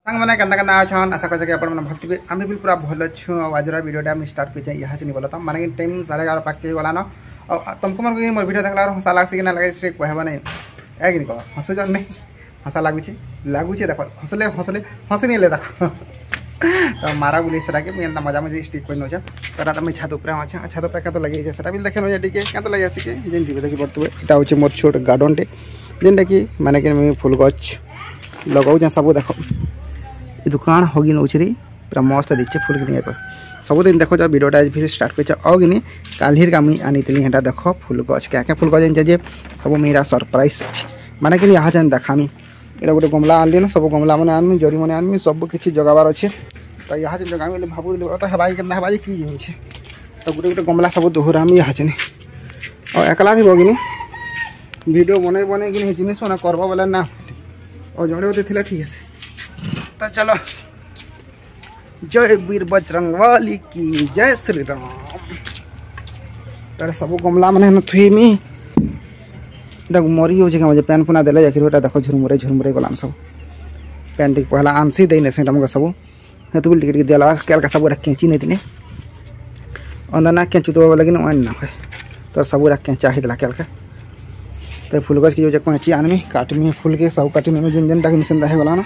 सांग मैंने कंदा कंदा अच्छन आशा कर अपन मन भक्ति आम भी पूरा भल अच्छु आज भिडियो आम स्टार्ट कर यहाँ से बोलता माने टाइम 11:30 पाके गलान तुमको मन मोर भिडियो देखला हंसा लगसी कि ना लगे से कहब नहीं है कि कह हसुच नहीं हंसा लगुचे देख हसले हसले हसी नहीं देख तो मारा बुले से मुझे मजा मजा स्टिक कर नौचे तो मुझे छात उपर अच्छे छात उपर क्या लगे भी देखे नौचे टी क्या लगे आसिके जमी देखी पड़े यहाँ हूँ मोर छोट गार्डन टे जेनटा कि माने कि फुल गच लगाऊे सब देख ये दुकान होगी नौचरी पूरा मस्त दीचे फुल कि सबुदिन देखो भिडियोटा आज भी स्टार्ट कर कि काल्हिर का मुझे आनी हेटा देख फुल गच क्या क्या फुल गच जे सब मेरा सरप्राइज माने कि यहाँ जान देखामी ये गोटे गमला आनली ना सब गमला मैंने आनमी जरी मैंने आनमी सब किसी जगाबार अच्छे तो यहाँ जो जगामी भावुली तो हेबाई के हेबाई कि तो गोटे गोटे गमला सब दोहरामी यहाँ चने और एकला भी बगिनी भिडियो बन बन कि जिन मैंने करब बोले ना और जड़े बोलते थे ठीक है तो चलो जय वीर बजरंग वाली की जय श्री राम तार सब गमला मैंने थुईमी मरी हो मुझे पैन पुना देले जाकर देख झुरमुरे झुरमुरे गलाम सब पैन टी पहला आनसी देने से सब हेतु टिके दिला क्या सब केची नहीं दिने अंदर केचु तो लगे ना तो सब केचा होता क्या तो फुल गज की जो केची आनमी काटमी फुल के सब काटी नेमी जिन जेनटा निश्चिंता हो गला ना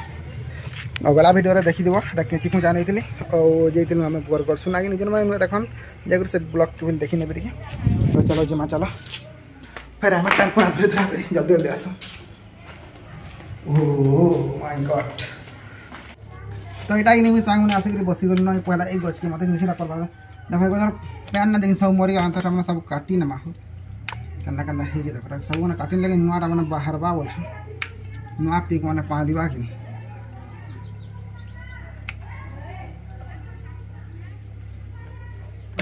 और गला भिडियो देखी देव केची खुचा नहीं और जाइलु आम बरगढ़ सुना कि निजे मैं देख जाकर से ब्लॉक के देखी नेबे तो चलो जमा चलो फिर हमें पैन पुना जल्दी जल्दी आस ओह माय गॉड तो यहाँ कि सांग मैंने आसिक बसी गली ना पहला एक गच के मत निशा करवा देख गज पैन ना देखी सब मरी गला मैंने सब काटी नेमा केन्ना केन्ना देख सब मैंने काटी लगे नुआटा मैंने बाहर बा बोल नुआ पिक मैंने पा दिवा कि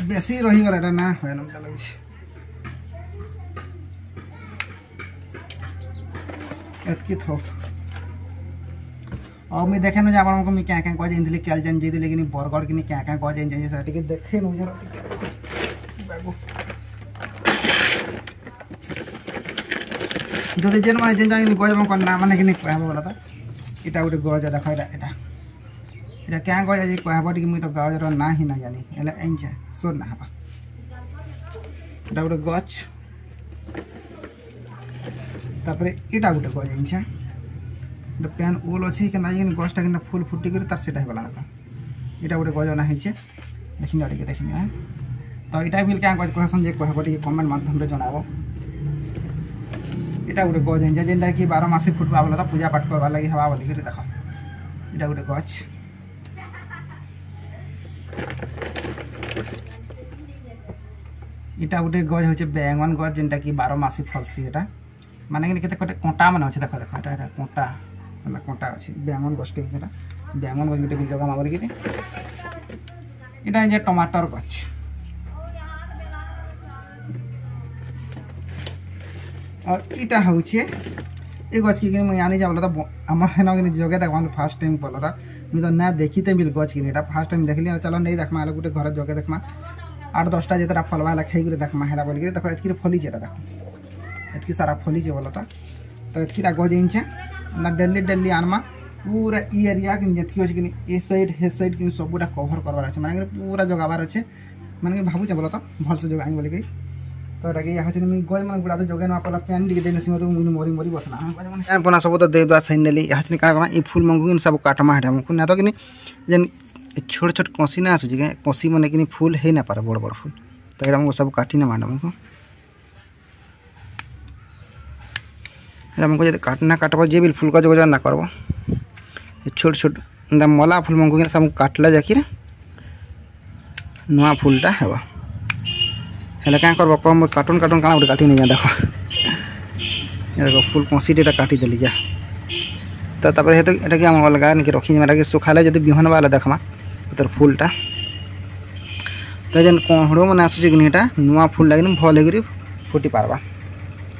बेसी रही गला ना है ना लगे एतकी थो और मुझे देखे ना आपको मुझे क्या क्या कह जाइली कैलजेन जाइली कि बरगढ़ कि क्या क्या कह जाइए देखे न जो जेन मैं जेन गज ना माने कि कहब बोला तो इटा गोटे गज देख यहाँ क्या गज कहब टी मुझे तो गजर ना ही ना जानी एंचे सोर ना हाँ इटा गोटे गच तापर इटा गोटे गज एंचे गोटे पैन ओल अच्छे कि गछटा कि फुल फुटिक तार से गला यहाँ गोटे गज ना होचे देखी टे देखी तो यहाँ भी क्या गज कहसन जे कहब टी कमेंट माध्यम जनाब यहाँ गोटे गज एंचे जेनटा कि 12 मासी फुटवा बोला तो पूजा पाठ करवा लगे हवा बोलिक देख यहाँ गोटे गच इटा गोटे गज हो बैंगन गज जेनटा कि 12 मासी फलसी यहाँ माने कि केते कंटा मान अच्छे देख देख यहाँ कंटा कंटा अच्छे बैंगन गछ बैंगन गछ गोटे जगह मामल कि यहाँ टमाटर गछ और इटा हूँ ये गछ की मुझे आनी जा बोला तो आम जगह देख फास्ट टाइम बोला था मुझे तो ना देखी तो मिल गछ कि फास्ट टाइम देखली चलो नहीं देखमा गोटे घर जगह देखमा 8-10टा जितना फलवा लखाई देखमा है बोलिक देख एतकी फली देख एतकी सारा फली बोला तो एतकीटा गज इंचे ना डेली डेली आनमा पूरा ई एरिया कि अच्छे कि ए साइड हे साइड कि सबूटा कभर करवार अच्छे माने पूरा जगाबार अच्छे माने भावुचे बोला तो भल से जगाई बोलिक तो यहाँ गज मन गुड़ा तो जगह ना पड़ा पैन टी देने मुझे मरी मरी बसना पैन पना सब तो दे दुआ सही नेली यहाँ क्या ये फूल मंगू सब काटमा हेटा मुझे ना तो कि जेन छोट छोट कसी ना आसूँ कसी मैंने कि फूल है ना पारे बड़ बड़ फूल तो यहाँ सब काटी ना मैडम को हमको काटना काटब जे भी फूल गज गज ना करब छोट छोट मला फूल मंगू सब काटले जाकि नुआ फूलटा हेबा हेल्ले क्या करब कम कार्टून कार्टून क्या गोटे काटी नहीं जा देख फुल कसी काटी देली जा तो ये कि अलग नहीं रखी मेरा सुखाले जब बिहन वाला देखमा तर फूलटा तो जेन कहड़ो मैंने आसूँ कि यहाँ नुआ फूल लगे भल हो फुटी पार्बा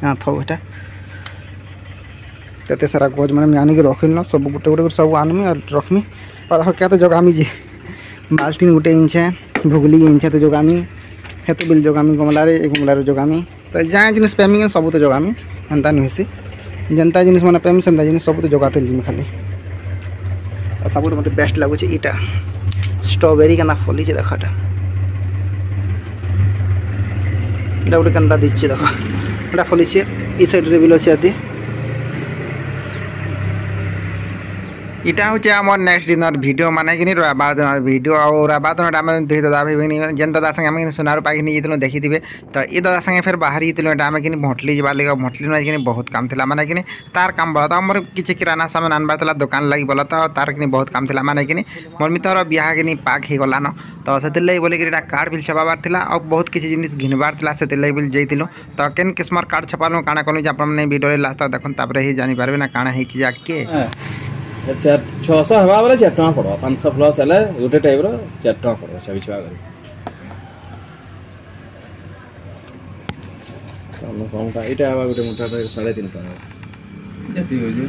हाँ थो यहाँ तो सारा गज मैंने आनिक रखी न सब गोटे गोटे सब आनमी और रखमी क्या तो जगामी जे बाल्टी गोटे इंचे भुगली इंचे तो जगामी हेतु बिल जगामी गमलार जगामी तो जहाँ जिन पेमी सब तो जगामी एंता नुहसी जनता जिन मैंने पेमी सेंता जिन सब तो जगाते खाली सब मत बेस्ट लगुच इटा स्ट्रॉबेरी के फली देखा गोटे के दीची देख एटा फली ई साइड रे भी अच्छे इटा हूँ आम नेक्स्ट डिनर वीडियो माने कि रविवार दिन वीडियो और रविवार दिन आम दुई दादा भाई जेन दादा संगे आम सोनार पाक नहीं देखी थे तो ये दादा संगे फिर बाहर आम कि भटली जावार लगे भटली नहीं बहुत काम था माने कि तार काम बोला था मोर किसी किराना सामान आनबार दुकान लगी बोला था तार कि बहुत काम था माने कि मोर मितर बिहा कि पाक हो गलान तो से बोलिक कार्ड बिल छपाबार था और बहुत किसी जिन घिनबार था से बिल जाइलु तो केन किस्मर कार्ड छपालु काଣା कलु आपने वीडियो लास्ट तक देखुन ही जानीपारे ना काଣା है जाके 600 हवा वाला 4 टका पड़ो 500 प्लस है गोटे टाइप रो 4 टका पड़ो छबी छुआ कर कौन का इटा हवा गोटे मुठा 3.5 टका जति हो जे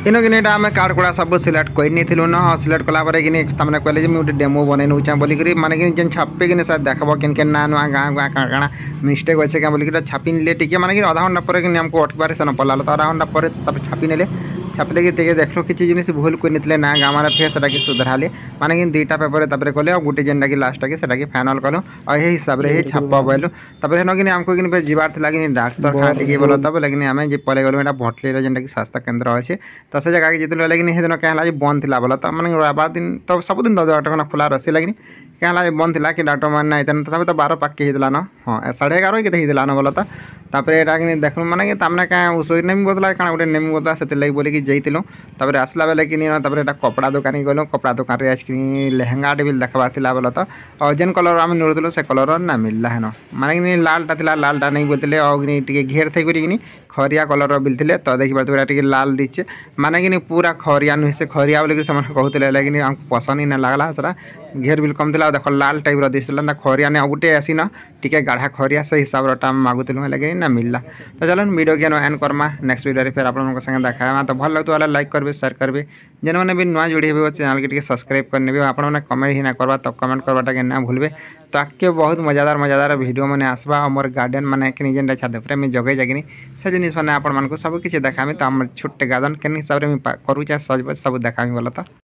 इनो कि आम कार्ड गुड़ा सब सिलेक्ट कर नहीं थी ना सिलेक्ट कलापर कि तमने कहले मुझे डेमो बन नौचा बोलिक माने कि जेन छापे कि सर देखब के ना नुआ गाँ गाँ काଣା मिस्टेक अच्छे क्या बोलिक छापी ने टे माने कि आधा घंटा पर आमको अटकबार से न पड़ा तो आधा घंटा पर छापी ने छापले कि देखल किसी जिन भूल कर ना गाँव मैंने फिर से सुधाराले माने कि 2टा पेपर तब कले और गोटे जेनटा कि लास्ट के सेटा फाइनल कलु और यही हिसाब से छाप बोलु तब कि आमको कि जीवार था कि डाक्तर खाना टे बोल तब लेकिन आम जो पलि गलु यहाँ भटली जेनटा कि स्वास्थ्य केन्द्र अच्छे तो से जगह जितने लेकिन से दिन क्या बंद थी बोला तो मैंने रविवार दिन तो सब दिन 10 टका खुला रही लेकिन क्या बंद थी कि डाक्टर मैंने आई तथा तो 12 पाक होता ना हाँ 11:30 के होता ना बोला तापर ये देख माने कि तमने क्या उसो नेमी बोतला क्या गोटे नेमी बोतला से बोलिक जाइलु तब आसला बेले कि कपड़ा दुकान गलु कपड़ा दुकान आज लेहेंगा भी देखबार था बोला तो और जेन कलर आम नोड़ू से कलर ना मिलला हेन माने कि लालटा था लालटा नहीं बोलते और घेर थी कर खरिया कलर बिलते तो देखिए लाल दीचे माने कि पूरा खरिया नुहे से खरिया बोलिक कहते लेकिन आमको पसंद ही ना लगला सारा घेर बिल कम था देख लाल टाइप दिखला खरिया ने गोटे आसी न टे गाढ़ा खरिया से हिसाब से मागुलु लेकिन ना मिलला तो चलो वीडियो के एंड करमा नेक्स्ट वीडियो फिर आप संगे देखा तो भल लगता है लाइक करेंगे शेयर करेंगे जेन मैंने भी नुआ जोड़ी हे चैनल के सब्सक्राइब करने आपने कमेंट ही ना करवा तो कमेंट करवाटा के ना भूलबे तो आगे बहुत मजादार वीडियो मैंने आसवा मोर गार्डन मैंने जेनटा छात पर जगह जागिनी से जिन मैंने आप सब किसी देखामी तो आम छोटे गार्डन के हिसाब से करूँ सज सब देखामी बोला था।